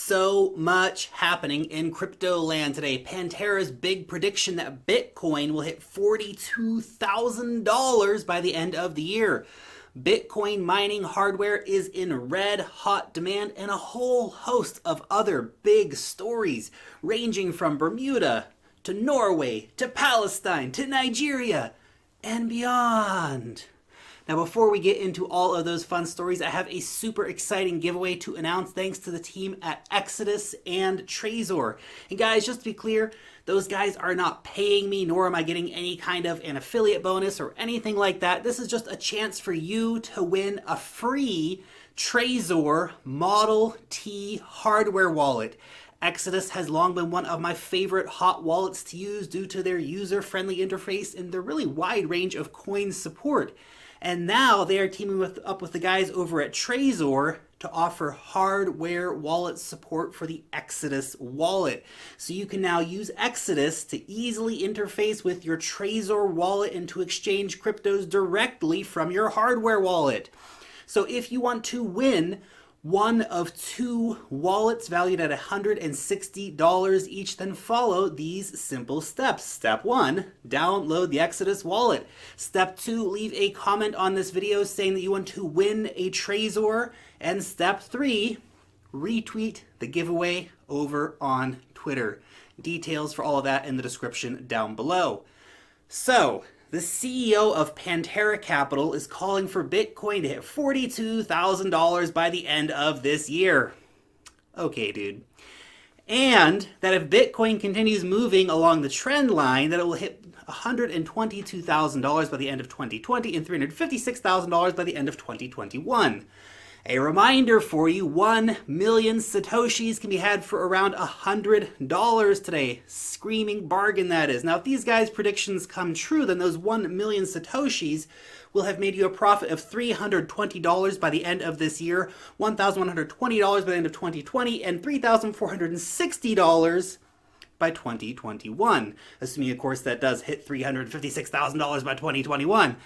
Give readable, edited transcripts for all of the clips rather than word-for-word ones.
So much happening in crypto land today. Pantera's big prediction that Bitcoin will hit $42,000 by the end of the year. Bitcoin mining hardware is in red hot demand, and a whole host of other big stories ranging from Bermuda to Norway to Palestine to Nigeria and beyond. Now, before we get into all of those fun stories, I have a super exciting giveaway to announce thanks to the team at Exodus and Trezor. And guys, just to be clear, those guys are not paying me, nor am I getting any kind of an affiliate bonus or anything like that. This is just a chance for you to win a free Trezor Model T hardware wallet. Exodus has long been one of my favorite hot wallets to use due to their user-friendly interface and their really wide range of coin support. And now they are teaming up with the guys over at Trezor to offer hardware wallet support for the Exodus wallet. So you can now use Exodus to easily interface with your Trezor wallet and to exchange cryptos directly from your hardware wallet. So if you want to win one of two wallets valued at $160 each, then follow these simple steps. Step 1, download the Exodus wallet. Step 2, leave a comment on this video saying that you want to win a Trezor. And step 3, retweet the giveaway over on Twitter. Details for all of that in the description down below. So, the CEO of Pantera Capital is calling for Bitcoin to hit $42,000 by the end of this year. Okay, dude. And that if Bitcoin continues moving along the trend line, that it will hit $122,000 by the end of 2020 and $356,000 by the end of 2021. A reminder for you, 1 million Satoshis can be had for around $100 today. Screaming bargain that is. Now, if these guys' predictions come true, then those 1 million Satoshis will have made you a profit of $320 by the end of this year, $1,120 by the end of 2020, and $3,460 by 2021. Assuming, of course, that does hit $356,000 by 2021.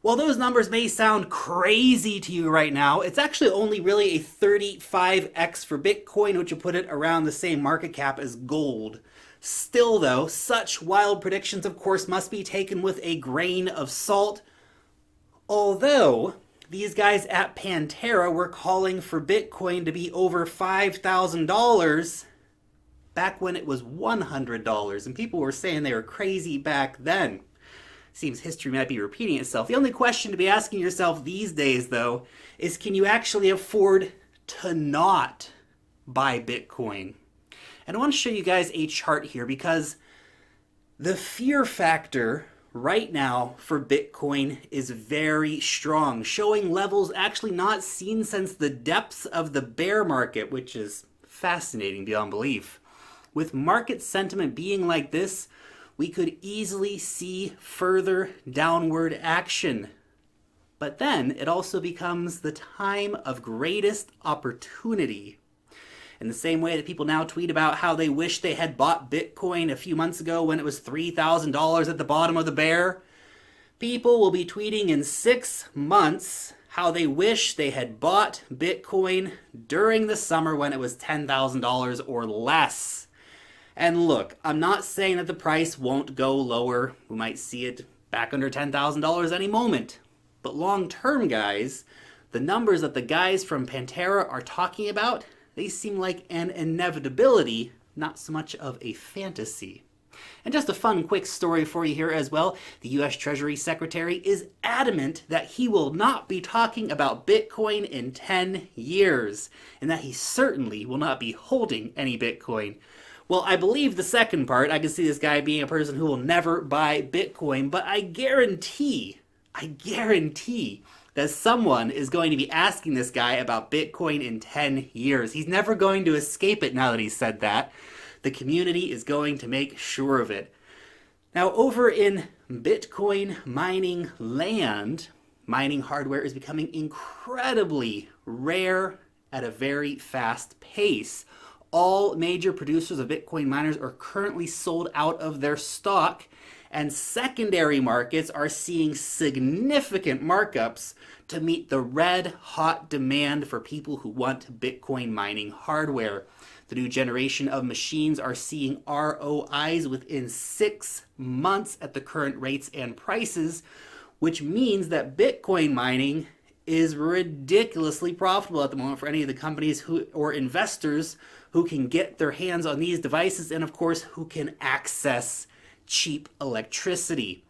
While those numbers may sound crazy to you right now, it's actually only really a 35x for Bitcoin, which would put it around the same market cap as gold. Still though, such wild predictions of course must be taken with a grain of salt. Although, these guys at Pantera were calling for Bitcoin to be over $5,000 back when it was $100, and people were saying they were crazy back then. Seems history might be repeating itself. The only question to be asking yourself these days, though, is can you actually afford to not buy Bitcoin? And I want to show you guys a chart here because the fear factor right now for Bitcoin is very strong, showing levels actually not seen since the depths of the bear market, which is fascinating beyond belief. With market sentiment being like this, we could easily see further downward action. But then it also becomes the time of greatest opportunity. In the same way that people now tweet about how they wish they had bought Bitcoin a few months ago when it was $3,000 at the bottom of the bear, people will be tweeting in 6 months how they wish they had bought Bitcoin during the summer when it was $10,000 or less. And look, I'm not saying that the price won't go lower. We might see it back under $10,000 any moment. But long term, guys, the numbers that the guys from Pantera are talking about, they seem like an inevitability, not so much of a fantasy. And just a fun quick story for you here as well. The US Treasury Secretary is adamant that he will not be talking about Bitcoin in 10 years, and that he certainly will not be holding any Bitcoin. Well, I believe the second part. I can see this guy being a person who will never buy Bitcoin, but I guarantee that someone is going to be asking this guy about Bitcoin in 10 years. He's never going to escape it now that he's said that. The community is going to make sure of it. Now, over in Bitcoin mining land, mining hardware is becoming incredibly rare at a very fast pace. All major producers of Bitcoin miners are currently sold out of their stock, And secondary markets are seeing significant markups to meet the red hot demand for people who want Bitcoin mining hardware. The new generation of machines are seeing ROIs within 6 months at the current rates and prices, which means that Bitcoin mining is ridiculously profitable at the moment for any of the companies or investors who can get their hands on these devices and, of course, who can access cheap electricity.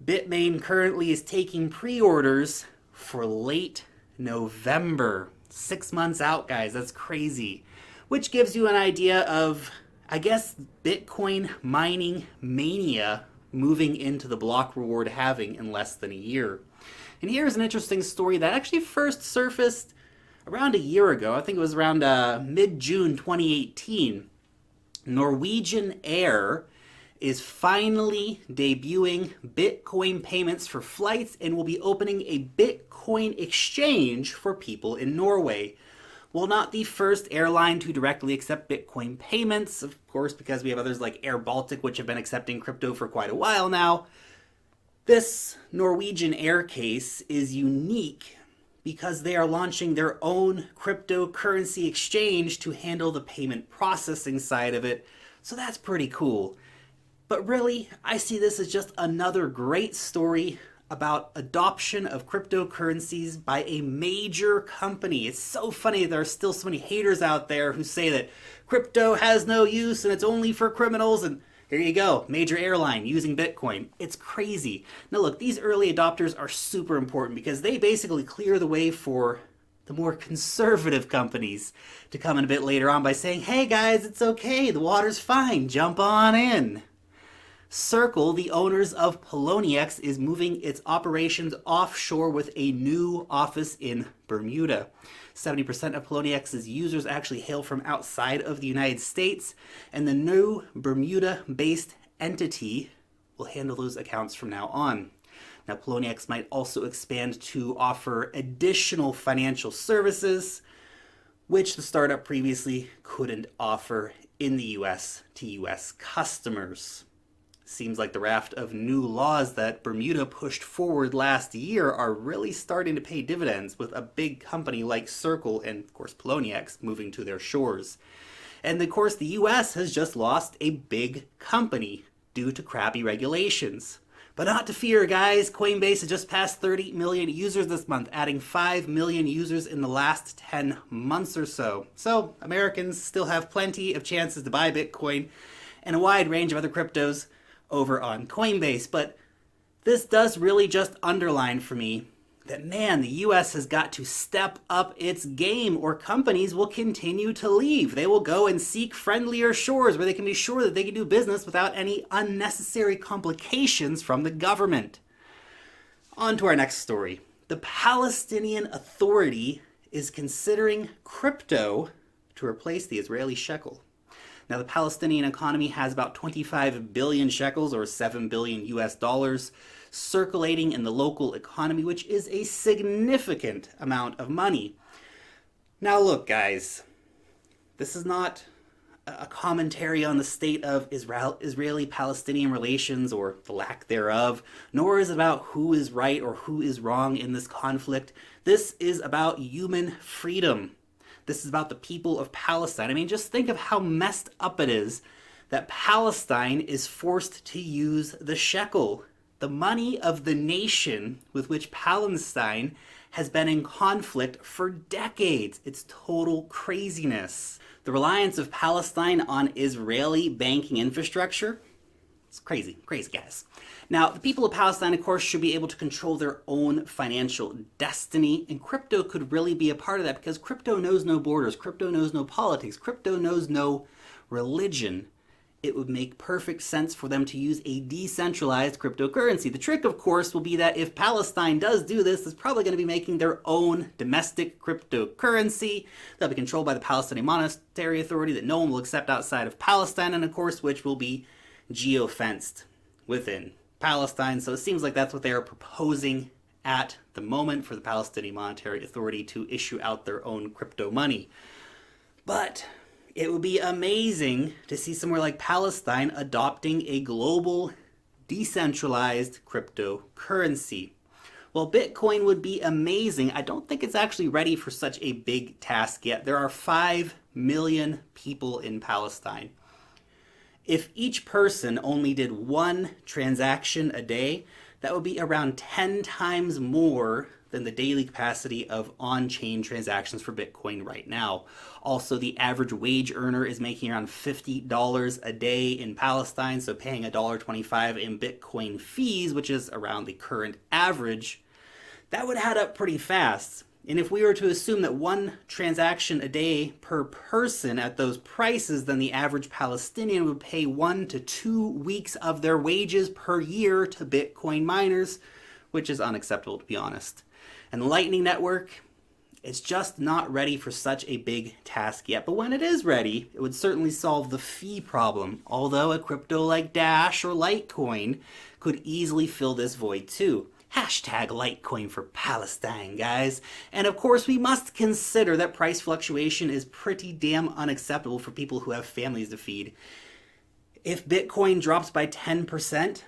Bitmain currently is taking pre-orders for late November. 6 months out, guys. That's crazy. Which gives you an idea of, I guess, Bitcoin mining mania moving into the block reward halving in less than a year. And here's an interesting story that actually first surfaced around a year ago. I think it was around mid-June 2018. Norwegian Air is finally debuting Bitcoin payments for flights and will be opening a Bitcoin exchange for people in Norway. While not the first airline to directly accept Bitcoin payments, of course, because we have others like Air Baltic, which have been accepting crypto for quite a while now, this Norwegian Air case is unique because they are launching their own cryptocurrency exchange to handle the payment processing side of it. So that's pretty cool. But really, I see this as just another great story about adoption of cryptocurrencies by a major company. It's so funny there are still so many haters out there who say that crypto has no use and it's only for criminals, and here you go, major airline using Bitcoin. It's crazy. Now look, these early adopters are super important because they basically clear the way for the more conservative companies to come in a bit later on by saying, hey guys, it's okay, the water's fine, jump on in. Circle, the owners of Poloniex, is moving its operations offshore with a new office in Bermuda. 70% of Poloniex users actually hail from outside of the United States, and the new Bermuda-based entity will handle those accounts from now on. Now, Poloniex might also expand to offer additional financial services, which the startup previously couldn't offer in the US to US customers. Seems like the raft of new laws that Bermuda pushed forward last year are really starting to pay dividends, with a big company like Circle and, of course, Poloniex moving to their shores. And, of course, the US has just lost a big company due to crappy regulations. But not to fear, guys. Coinbase has just passed 30 million users this month, adding 5 million users in the last 10 months or so. So, Americans still have plenty of chances to buy Bitcoin and a wide range of other cryptos over on Coinbase. But this does really just underline for me that, man, the US has got to step up its game or companies will continue to leave. They will go and seek friendlier shores where they can be sure that they can do business without any unnecessary complications from the government. On to our next story. The Palestinian Authority is considering crypto to replace the Israeli shekel. Now, the Palestinian economy has about 25 billion shekels, or 7 billion US dollars, circulating in the local economy, which is a significant amount of money. Now, look, guys, this is not a commentary on the state of Israeli-Palestinian relations or the lack thereof, nor is it about who is right or who is wrong in this conflict. This is about human freedom. This is about the people of Palestine. I mean, just think of how messed up it is that Palestine is forced to use the shekel, the money of the nation with which Palestine has been in conflict for decades. It's total craziness. The reliance of Palestine on Israeli banking infrastructure, it's crazy, guys. Now, the people of Palestine, of course, should be able to control their own financial destiny, and crypto could really be a part of that because crypto knows no borders, crypto knows no politics, crypto knows no religion. It would make perfect sense for them to use a decentralized cryptocurrency. The trick, of course, will be that if Palestine does do this, it's probably going to be making their own domestic cryptocurrency. They'll be controlled by the Palestinian Monetary Authority that no one will accept outside of Palestine, and of course, which will be geo-fenced within Palestine. So it seems like that's what they are proposing at the moment for the Palestinian Monetary Authority to issue out their own crypto money. But it would be amazing to see somewhere like Palestine adopting a global decentralized cryptocurrency. Well, Bitcoin would be amazing. I don't think it's actually ready for such a big task yet. There are 5 million people in Palestine. If each person only did 1 transaction a day, that would be around 10 times more than the daily capacity of on-chain transactions for Bitcoin right now. Also, the average wage earner is making around $50 a day in Palestine, so paying $1.25 in Bitcoin fees, which is around the current average, that would add up pretty fast. And if we were to assume that 1 transaction a day per person at those prices, then the average Palestinian would pay 1 to 2 weeks of their wages per year to Bitcoin miners, which is unacceptable, to be honest. And Lightning Network, it's just not ready for such a big task yet. But when it is ready, it would certainly solve the fee problem, although a crypto like Dash or Litecoin could easily fill this void too. Hashtag Litecoin for Palestine, guys. And of course, we must consider that price fluctuation is pretty damn unacceptable for people who have families to feed. If Bitcoin drops by 10%,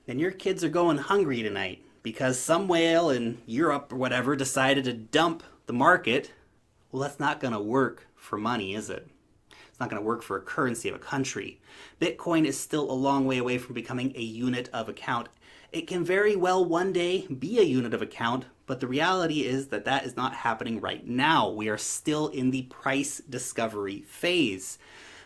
then your kids are going hungry tonight because some whale in Europe or whatever decided to dump the market. Well, that's not going to work for money, is it? It's not going to work for a currency of a country. Bitcoin is still a long way away from becoming a unit of account. It can very well one day be a unit of account, but the reality is that that is not happening right now. We are still in the price discovery phase.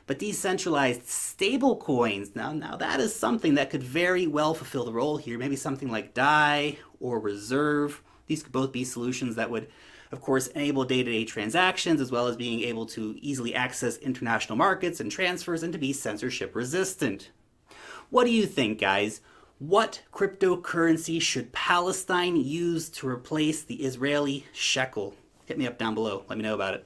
But decentralized stable coins, now that is something that could very well fulfill the role here. Maybe something like DAI or Reserve. These could both be solutions that would, of course, enable day-to-day transactions as well as being able to easily access international markets and transfers and to be censorship resistant. What do you think, guys? What cryptocurrency should Palestine use to replace the Israeli shekel? Hit me up down below. Let me know about it.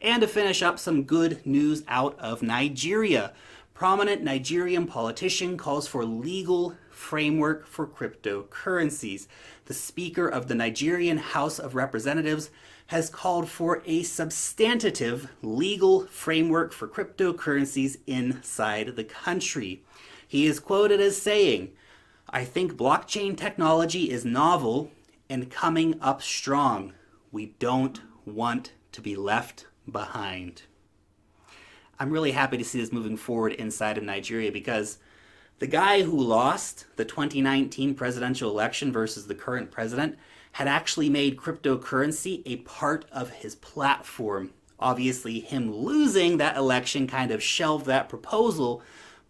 And to finish up, some good news out of Nigeria. Prominent Nigerian politician calls for legal framework for cryptocurrencies. The Speaker of the Nigerian House of Representatives has called for a substantive legal framework for cryptocurrencies inside the country. He is quoted as saying, "I think blockchain technology is novel and coming up strong. We don't want to be left behind." I'm really happy to see this moving forward inside of Nigeria because the guy who lost the 2019 presidential election versus the current president had actually made cryptocurrency a part of his platform. Obviously, him losing that election kind of shelved that proposal,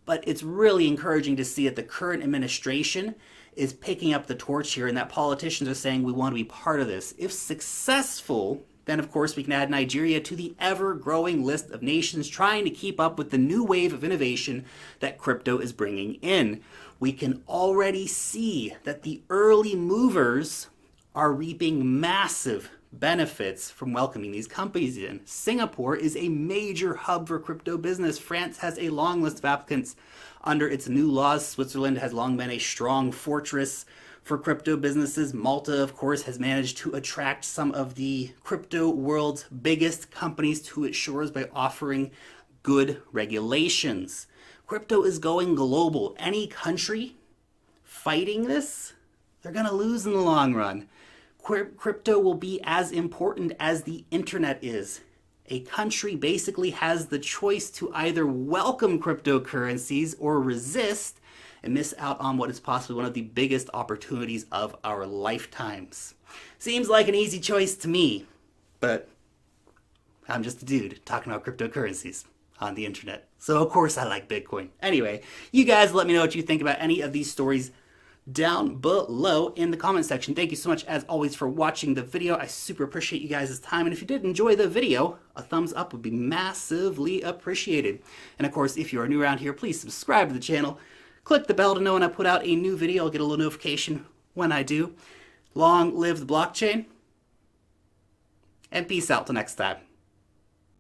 but it's really encouraging to see that the current administration is picking up the torch here and that politicians are saying we want to be part of this. If successful, then of course we can add Nigeria to the ever-growing list of nations trying to keep up with the new wave of innovation that crypto is bringing in. We can already see that the early movers are reaping massive benefits from welcoming these companies in. Singapore is a major hub for crypto business. France has a long list of applicants under its new laws. Switzerland has long been a strong fortress for crypto businesses. Malta, of course, has managed to attract some of the crypto world's biggest companies to its shores by offering good regulations. Crypto is going global. Any country fighting this, they're going to lose in the long run. Crypto will be as important as the internet is. A country basically has the choice to either welcome cryptocurrencies or resist and miss out on what is possibly one of the biggest opportunities of our lifetimes. Seems like an easy choice to me, but I'm just a dude talking about cryptocurrencies on the internet. So of course I like Bitcoin. Anyway, you guys let me know what you think about any of these stories down below in the comment section. Thank you so much as always for watching the video. I super appreciate you guys' time, and if you did enjoy the video, a thumbs up would be massively appreciated. And of course, if you are new around here, please subscribe to the channel. Click the bell to know when I put out a new video. I'll get a little notification when I do. Long live the blockchain, and peace out till next time.